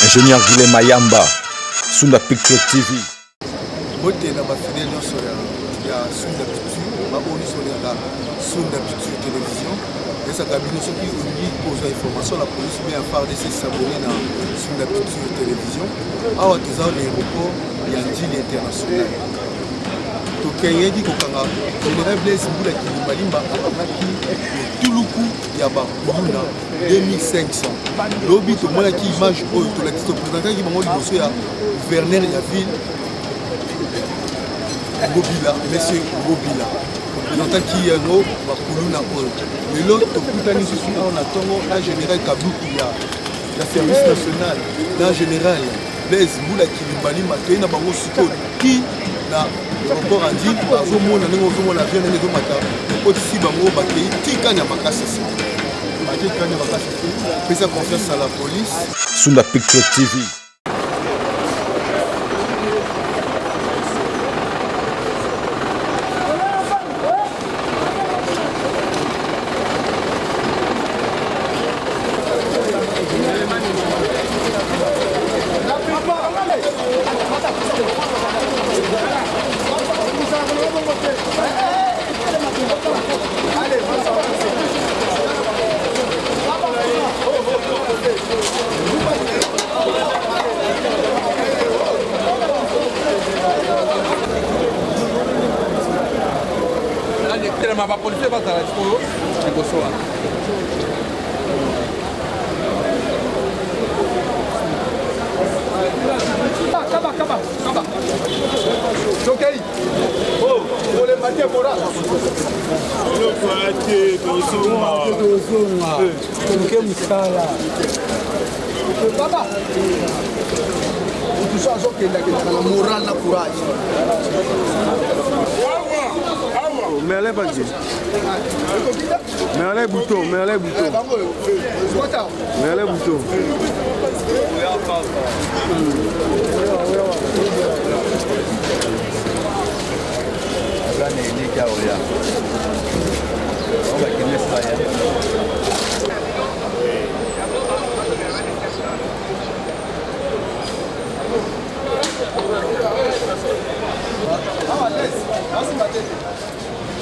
Ingénieur Guilhem Mayamba, Sunda Picture TV. Bote na bafidèle nyonso ya Sunda Picture baboni solaka Sunda Picture Télévision esaka bino soki olingi kozwa information la police bien ya FARDC s'abonner na Sunda Picture Télévision awa toza na aéroport ya Njili International tokeyeki kokanga général Blaise Mbula Kilimbalimba akangaki tuluku ya bakuluna 2500 lobi tomonaki image oyo tolakisi topresentaki bango liboso ya gouverneur ya ville Ngobila, monsieur Ngobila. Représentaki yango bakuluna oyo lelo tokutani susu awa na ntongo na général Kabuku ya service national na général Blaise Mbula Kilimbalimba toyei na bango sikoyo ti na aéroport andi bazomona ndenge ozomona avion ndenge ezomata okotisi bango bakei tikani ya makasi se batikani ya makasi se pesa confiance à la police. Sunda Picture TV. Ma polisi bazala likolo liboso wana kaba tokei olemba te bora tozonga toke mosala baba otuso azokendakendaka na moral na courage. Mais allez pas dire. Mais allez bouton, mais allez bouton. Mais allez bouton.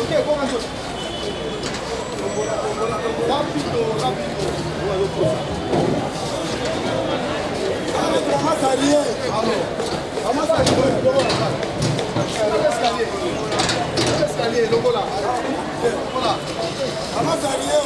Ok, comment ça? Rapido. Ramasse rien. Ramasse l'escalier, voilà. Ramasse rien.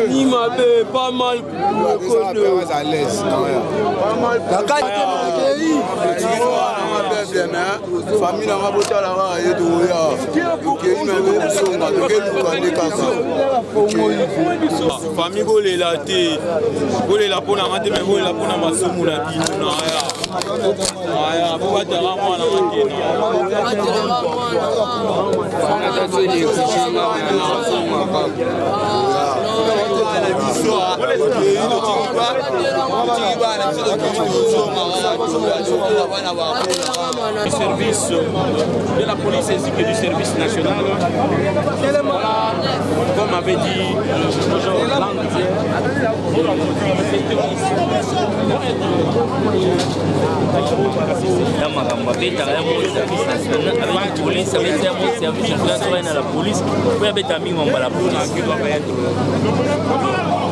Il m'avait pas mal à l'aise. Famille n'a pas la famille gole la te gole la pona ngate me gole la pona masumu na bino na aya bo batera mwana ngakeni du service de la police ainsi que du service national. Voilà, comme avait dit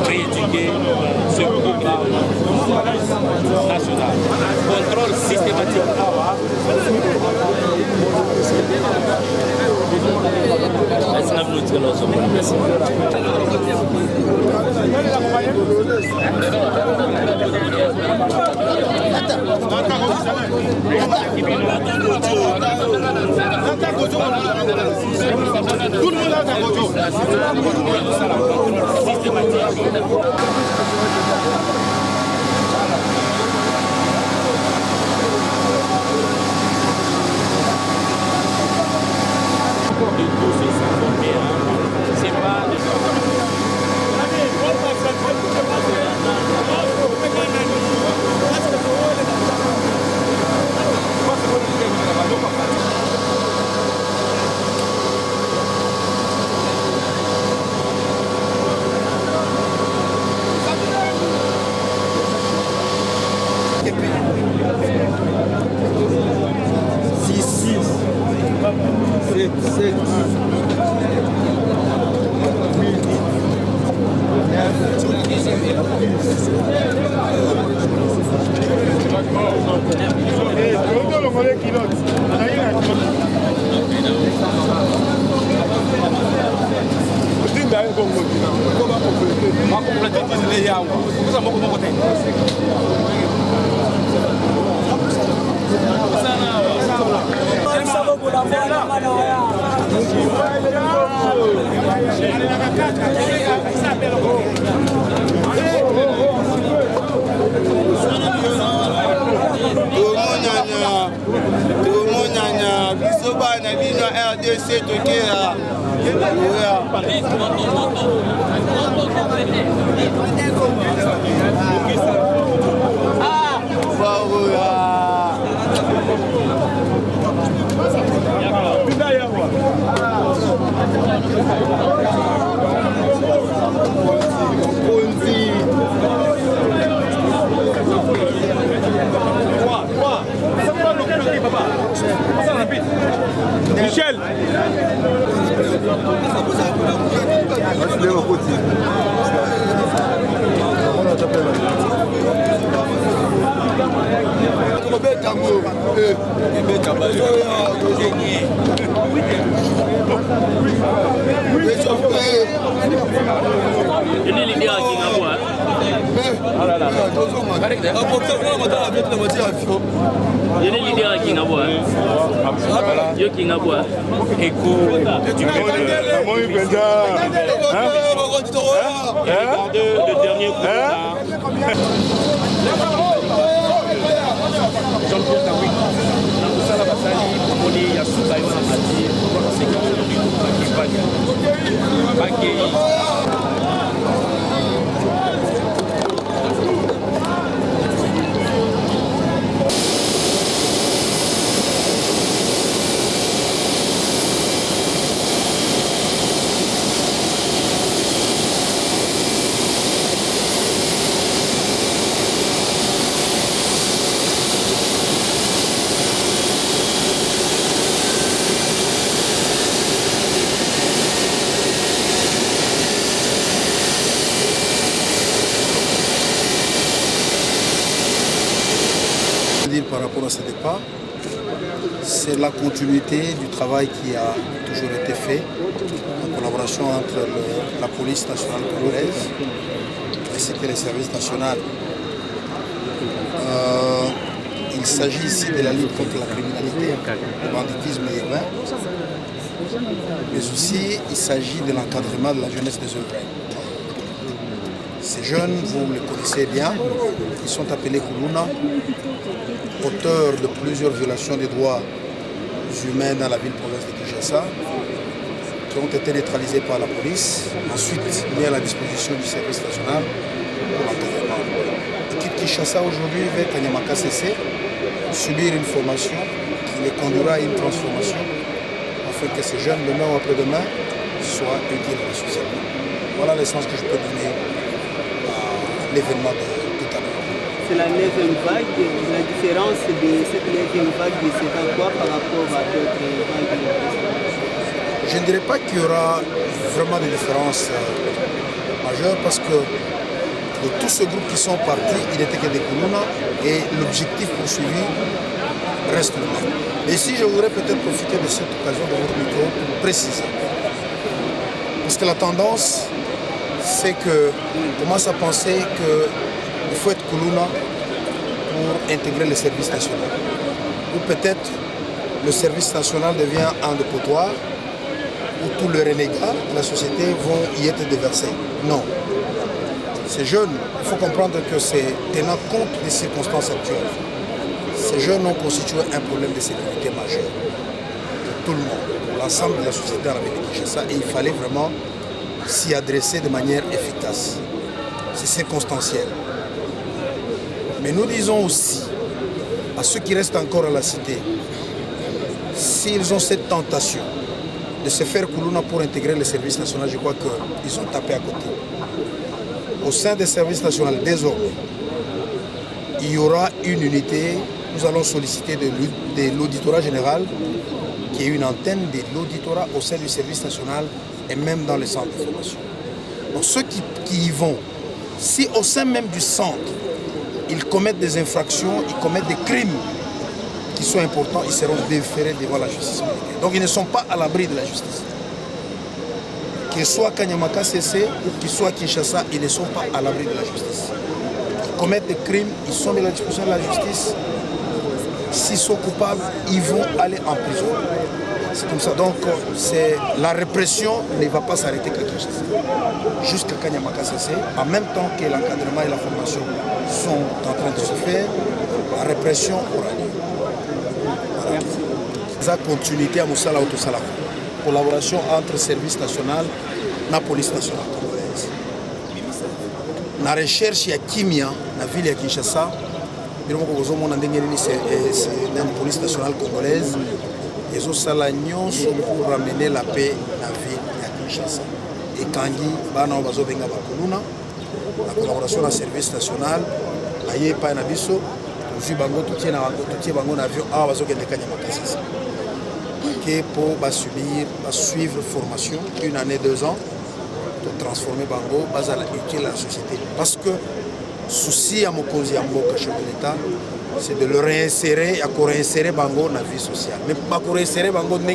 rééduquer ce groupe national. Contrôle systématique. RDC Tokera. Michel. Le dernier coup. Jean-Pierre Taoui, Nakusala Basali, Pomoni, Yasuka, Yoana Mati, la continuité du travail qui a toujours été fait en collaboration entre la police nationale congolaise ainsi que les services nationaux. Il s'agit ici de la lutte contre la criminalité, le banditisme urbain, mais aussi il s'agit de l'encadrement de la jeunesse des œuvres. Ces jeunes, vous les connaissez bien, ils sont appelés Kuluna, auteurs de plusieurs violations des droits humains dans la ville-province de Kinshasa, qui ont été neutralisés par la police, ensuite mis à la disposition du service national pour l'encadrement. L'équipe Kinshasa aujourd'hui va être à Nyamaka CC, subir une formation qui les conduira à une transformation afin que ces jeunes, demain ou après-demain, soient utiles à la société. Voilà l'essence que je peux donner à l'événement de tout à l'heure. C'est la 9e vague. La différence de cette 9e vague, c'est quoi par rapport à d'autres vagues? Je ne dirais pas qu'il y aura vraiment de différence majeure parce que de tous ces groupes qui sont partis, il n'était que des Kuluna et l'objectif poursuivi reste le même. Et ici, je voudrais peut-être profiter de cette occasion de votre micro pour préciser. Parce que la tendance, c'est qu'on commence à penser qu'il faut être Kuluna pour intégrer le service national. Ou peut-être le service national devient un dépotoir où tous les renégats de la société vont y être déversés. Non. Ces jeunes, il faut comprendre que c'est tenant compte des circonstances actuelles. Ces jeunes ont constitué un problème de sécurité majeur pour tout le monde, pour l'ensemble de la société dans la ville de Kinshasa, et il fallait vraiment s'y adresser de manière efficace. C'est circonstanciel. Mais nous disons aussi à ceux qui restent encore à la cité, s'ils ont cette tentation de se faire Kuluna pour intégrer le service national, je crois qu'ils ont tapé à côté. Au sein des services nationaux, désormais, il y aura une unité. Nous allons solliciter de l'auditorat général, qui est une antenne de l'auditorat au sein du service national et même dans les centres de formation. Donc ceux qui y vont, si au sein même du centre, ils commettent des infractions, ils commettent des crimes qui sont importants, ils seront déférés devant la justice militaire. Donc ils ne sont pas à l'abri de la justice. Qu'ils soient Kanyamaka CC ou qu'ils soient Kinshasa, ils ne sont pas à l'abri de la justice. Ils commettent des crimes, ils sont mis à la disposition de la justice. S'ils sont coupables, ils vont aller en prison. C'est comme ça. Donc la répression ne va pas s'arrêter qu'à Kinshasa. Jusqu'à Kanyamaka CC, en même temps que l'encadrement et la formation sont en train de se faire, la répression aura lieu. Voilà. La continuité à Moussala Autosalako. Collaboration entre service national et la police nationale congolaise. La recherche ya kimia na ville ya Kinshasa, c'est la police nationale congolaise. Ils ont salagnos pour ramener la paix dans la ville ya Kinshasa. Et Kangi, bana bazo benga bakuluna, la collaboration na service national, aye pa na biso, tuzi bango tutie bango na avion, ah bazo kende Kanyamaka CC. Pour suivre formation, 1 année, 2 ans, pour transformer Bango, utile à la société. Parce que le souci à Mokozi Amboka, chef de l'État, c'est de le réinsérer, à réinsérer Bango dans la vie sociale. Mais pas réinsérer Bango dans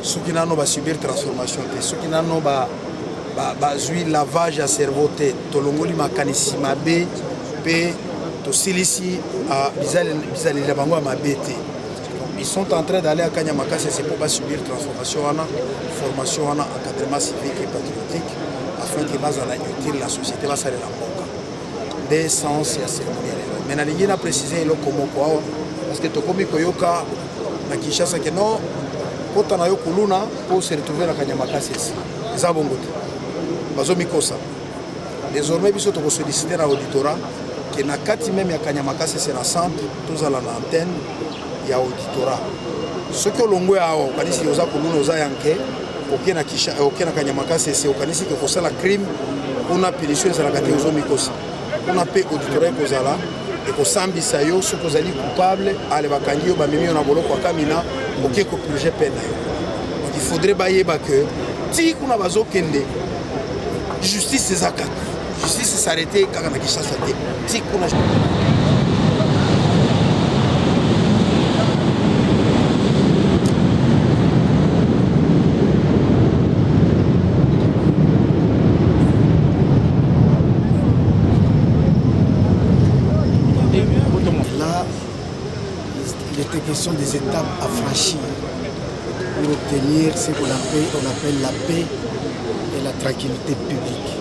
ceux qui n'ont pas subir transformation, ceux qui n'ont pas lavage à cerveau, Tolongoli Makanisi Mabe, to Silisi à Bizali Bango à Mabete. Ils sont en train d'aller à Kanyamaka CC pour subir transformation, formation, encadrement civique et patriotique, afin que utile la société va s'arrêter la banque. Des sens et cérémonial. Mais je vais préciser comment parce que Tokomi Koyoka, na Kinshasa, que non, quand on a eu Kuluna pour se retrouver à Kanyamaka CC. Les abongote. Bazomikosa. Désormais, ils sont sollicités dans l'auditorat, que na kati même à Kanyamaka CC na centre, tous à l'antenne. Ya auditorat. Ce que l'on voit au kanisi yoza kuluna oza yanke okena kisha okena Kanyamaka CC okanisi que kosala crime on a punition za la kati yozo mikosi. On a pe auditorat kozala et ko sambisa yo ce que zali coupable ale bakangi yo ba mimi na boloko kamina oké ko purger peine. Donc il faudrait bayeba que ti kuna bazo kende justice ezaka. Justice s'arrêter kaka na Kinshasa te. Ti kuna des étapes à franchir pour obtenir ce qu'on appelle la paix et la tranquillité publique.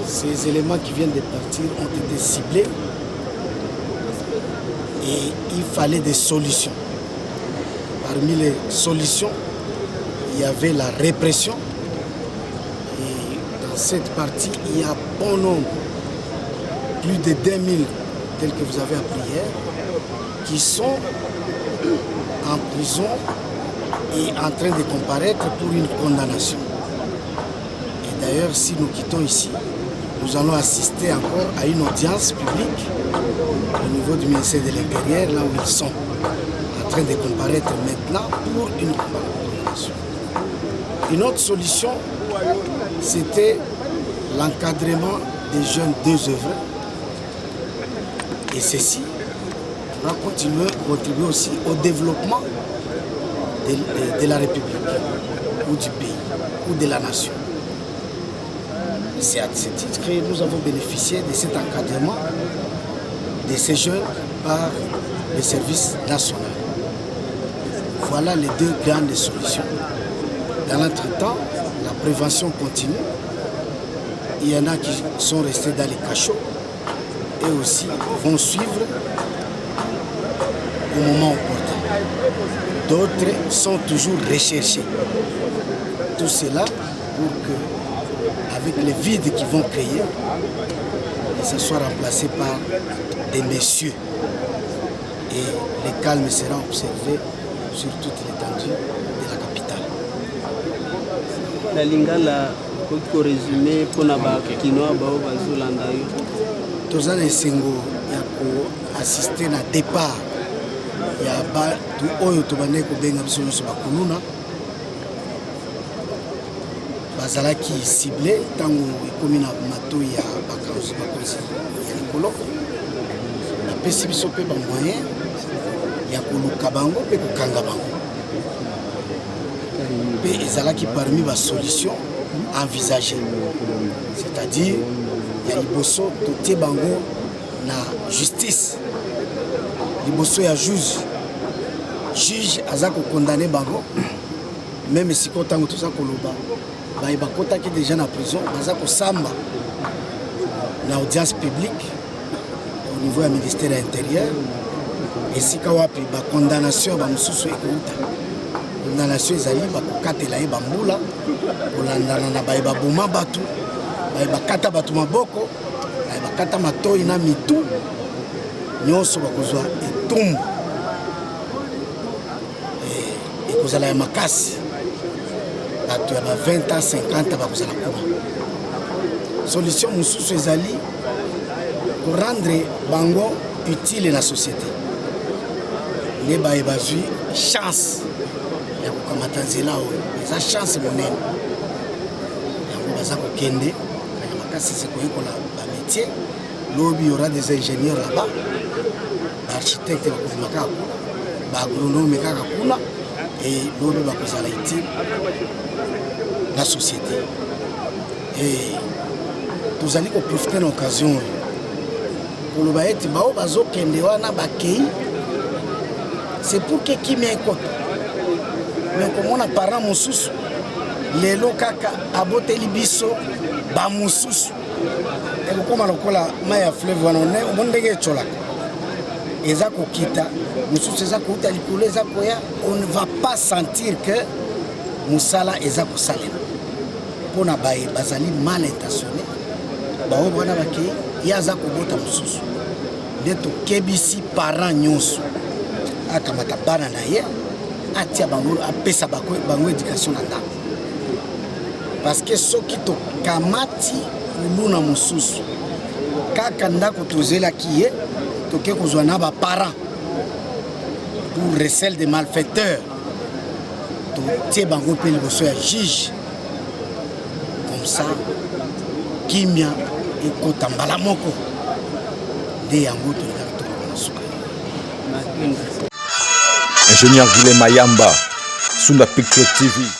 Ces éléments qui viennent de partir ont été ciblés et il fallait des solutions. Parmi les solutions, il y avait la répression. Et dans cette partie, il y a bon nombre, plus de 2000, tels que vous avez appris hier, qui sont en prison et en train de comparaître pour une condamnation. Et d'ailleurs, si nous quittons ici, nous allons assister encore à une audience publique au niveau du ministère de l'Intérieur, là où ils sont en train de comparaître maintenant pour une condamnation. Une autre solution, c'était l'encadrement des jeunes désœuvrés. Et ceci va contribuer aussi au développement de la République, ou du pays, ou de la nation. C'est à ce titre que nous avons bénéficié de cet encadrement de ces jeunes par le service national. Voilà les deux grandes solutions. Dans l'entretemps, la prévention continue. Il y en a qui sont restés dans les cachots et aussi vont suivre au moment opportun. D'autres sont toujours recherchés. Tout cela pour que, avec les vides qu'ils vont créer, ça soit remplacé par des messieurs. Et le calme sera observé sur toute l'étendue de la capitale. La lingala, pour résumer, pour la Kinoa, Bazolanda. Tozana esengo ya assister na départ ya batu oyo tobane ko benga biso nyonso bakuluna bazalaki ciblé tango ekomi na mato ya bakonzi ya likolo napesi biso mpe bamoyen ya koluka bango mpe kokanga bango mpe ezalaki parmi basolution envisagées, c'est-à-dire il y a liboso totie bango na justice liboso ya juge aza ko condamner bango même si ko tango toza koloba ba kotaki déjà na prison baza ko samba na audience publique au niveau du ministère de l'Intérieur et si ka wapi ba condamnation ba mususu ekouta condamnation ezali ba kokatela ye bambula kolandana na ba boma batu bakata batu maboko bakata matoi na mitu nyonso bakozwa etumbu ekozala ya makasi bato ya ba 20 ans 50 bakozala kuma solution mosusu ezali korendre bango utile na société nde bazwi chance ya kokamata nzela oyo eza chance monene yango baza kokende c'est qu'on a un métier. Il y aura des ingénieurs là-bas, des architectes, des agronomes, et l'autre va causer la société. Et nous allons profiter de l'occasion pour le baït, c'est pour que qui m'ait écouté. Mais comme on a parlé mon sous, les locaka abote libiso. Bamususu ekokoma lokola mai ya fleuve wana ondenge echolaka eza kokita mususu eza kouta likolo eza koya on ne va pas sentir que musala eza kosalema mpona baye bazali mal intentionné baoyo wana bakei ye aza kobota mosusu nde tokebisi parent nyonso akamata bana na ye atia bango apesa bango éducation na ndako parce que soki tokamati uluna mosusu kaka ndako tozelaki ye toke kozwa na baparent pour recel de malfaiteurs totie bango mpe liboso ya juge comme ça kimia ekota mbala moko nde yango tolingaka tokoma na suka. Ingénieur Guilhem Mayamba, Sunda Picture TV.